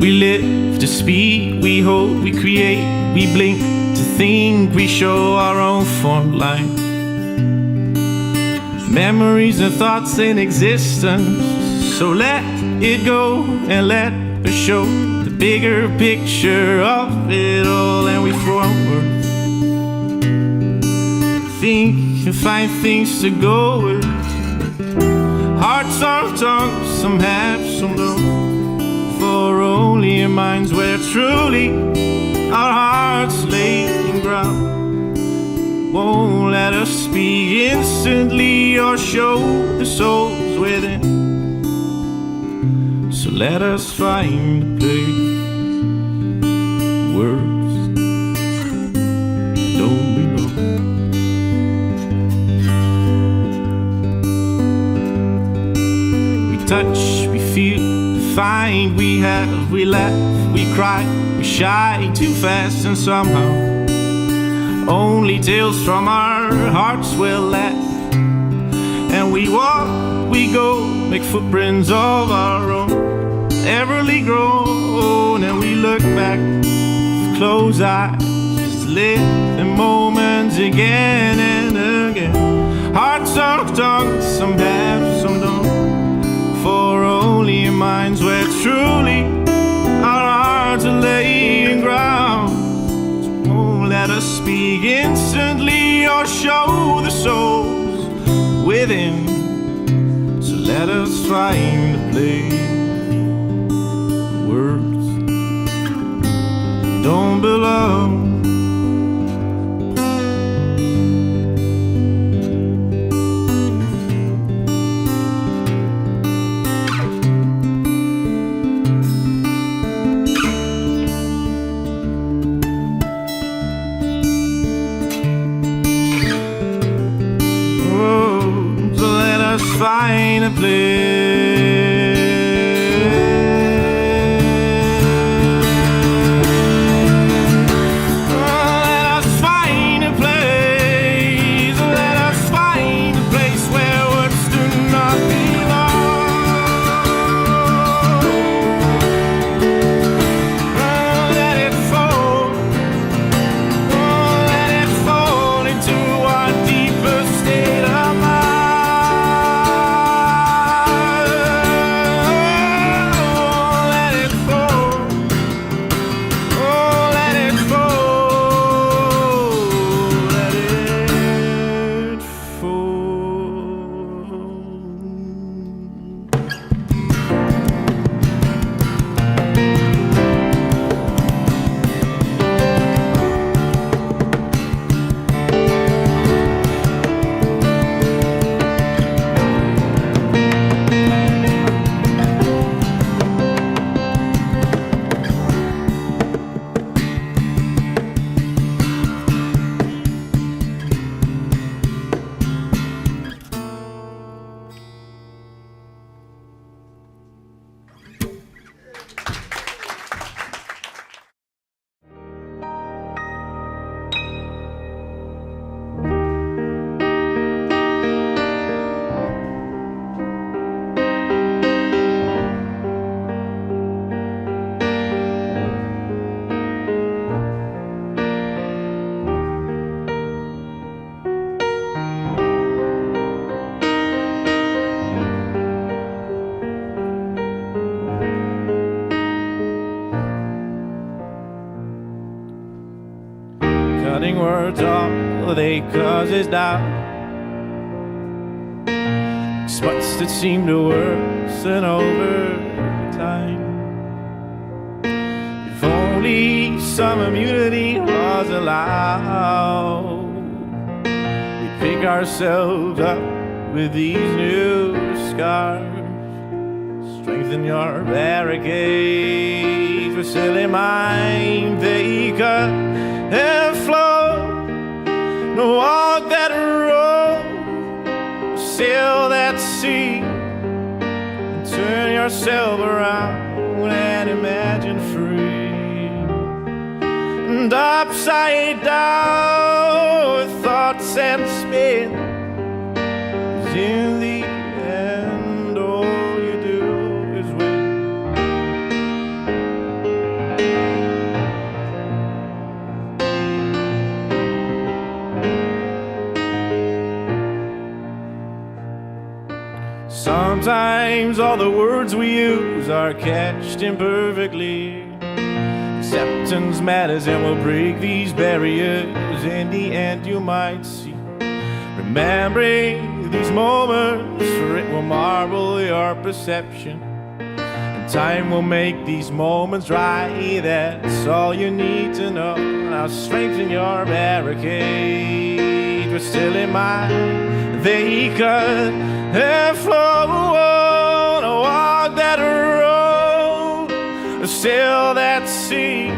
We live to speak, we hope, we create, we blink to think, we show our own form line. Memories and thoughts in existence, so let it go and let us show the bigger picture of it all, and we forward. Think and find things to go with. Hearts are tongues, some have, some don't. For only in minds where truly our hearts lay in ground. Won't let us speak instantly or show the souls within. So let us find a place. Words don't belong. We touch, we feel, find, we have, we laugh, we cry, we shy too fast, and somehow only tales from our hearts will last. And we walk, we go, make footprints of our own, everly grown, and we look back with closed eyes, just live the moments again and again. Hearts are tongues, some have, some don't. For only in minds where truly our hearts are laying ground. So won't let us speak instantly or show the souls within. So let us find a place. Words don't belong. Find a place. Let us find a place. Let us find a place where words do not belong. Let it fall. Let it fall into our deepest state of mind. Cutting words off, they cause us doubt. Spots that seem to worsen over time. If only some immunity was allowed, we'd pick ourselves up with these new scars. Strengthen your barricades with silly mind. They cut and flow. No, walk that road, sail that sea, and turn yourself around and imagine free. And upside down with thoughts and spin, 'cause in the end all you do is win. means all the words we use are catched imperfectly. Acceptance matters and will break these barriers. In the end you might see, remembering these moments, for it will marvel your perception. And time will make these moments right. That's all you need to know. Now strengthen your barricade. We're still in mind. They cut and flow on, walk that road, sail that sea,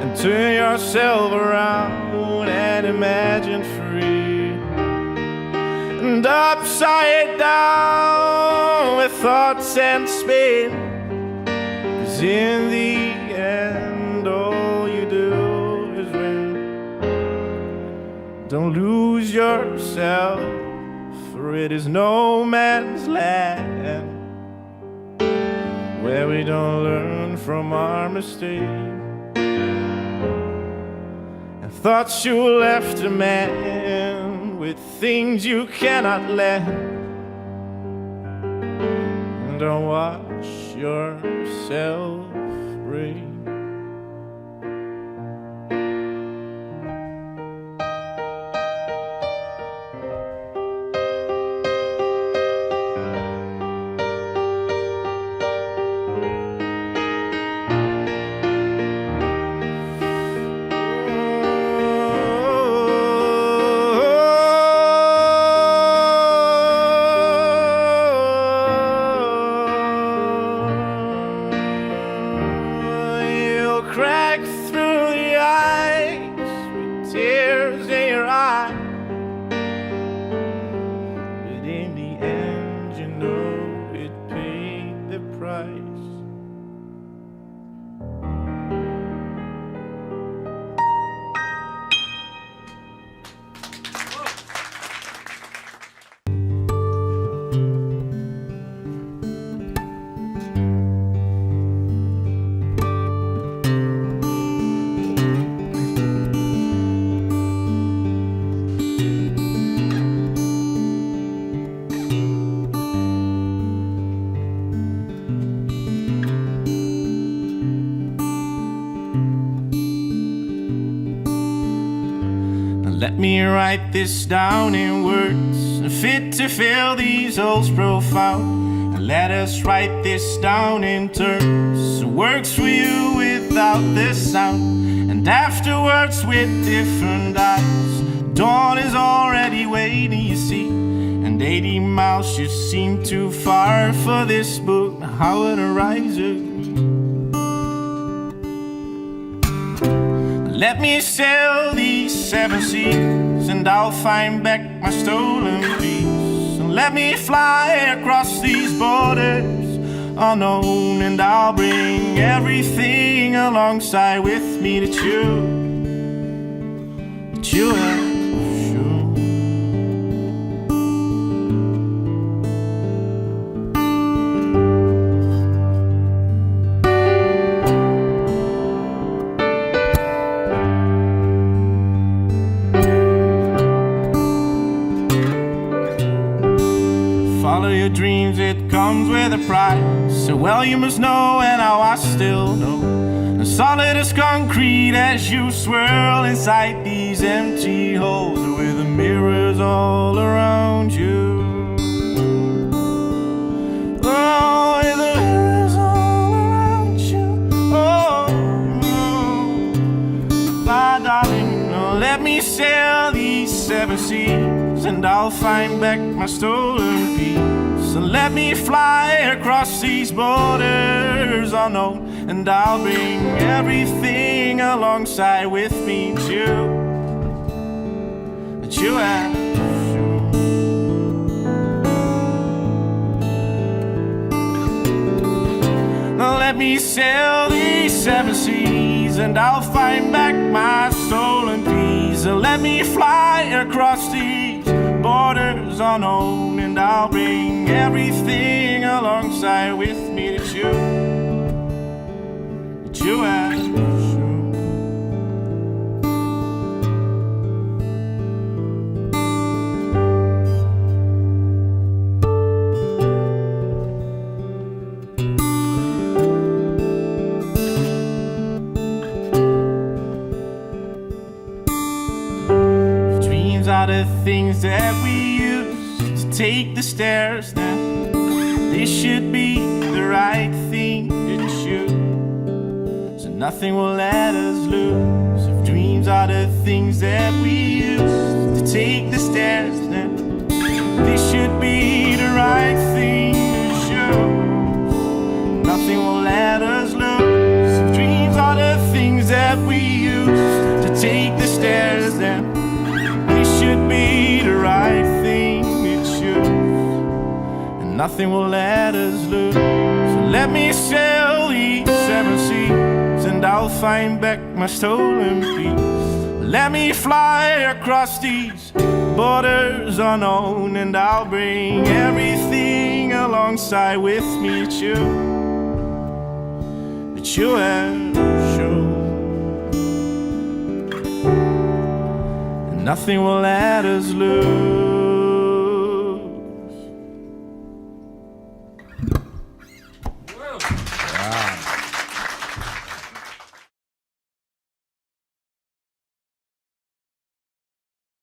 and turn yourself around and imagine free. And upside down with thoughts and spin, 'cause in the end all you do is win. Don't lose yourself, for it is no man's land where we don't learn from our mistakes. And thoughts you left a man with things you cannot lend. And don't watch yourself break. Let me write this down in words fit to fill these holes profound. And let us write this down in terms that works for you without this sound. And afterwards with different eyes, dawn is already waiting, you see. And 80 miles just seem too far for this book. How it arises. Let me sail these 7 seas, and I'll find back my stolen peace. And let me fly across these borders unknown, and I'll bring everything alongside with me that you have shown. Follow your dreams, it comes with a price. So well you must know, and how I still know. As solid as concrete as you swirl inside these empty holes, with the mirrors all around you. Oh, with the mirrors all around you. Oh, my darling, let me sail these 7 seas, and I'll find back my stolen peace. So let me fly across these borders unknown, and I'll bring everything alongside with me that you have shown. Now let me sail these 7 seas, and I'll find back my stolen peace. So let me fly across these borders unknown, and I'll bring everything alongside with me that you have shown. things that we use to take the stairs down. This should be the right thing to choose, so nothing will let us lose. If dreams are the things that we use to take the stairs down, this should be the right thing to choose. Nothing will let us lose. If dreams are the things that we use to take the stairs down, this should be the right thing to choose, and nothing will let us lose. So let me sail these 7 seas, and I'll find back my stolen peace. Let me fly across these borders unknown, and I'll bring everything alongside with me that you have shown. And nothing will let us lose.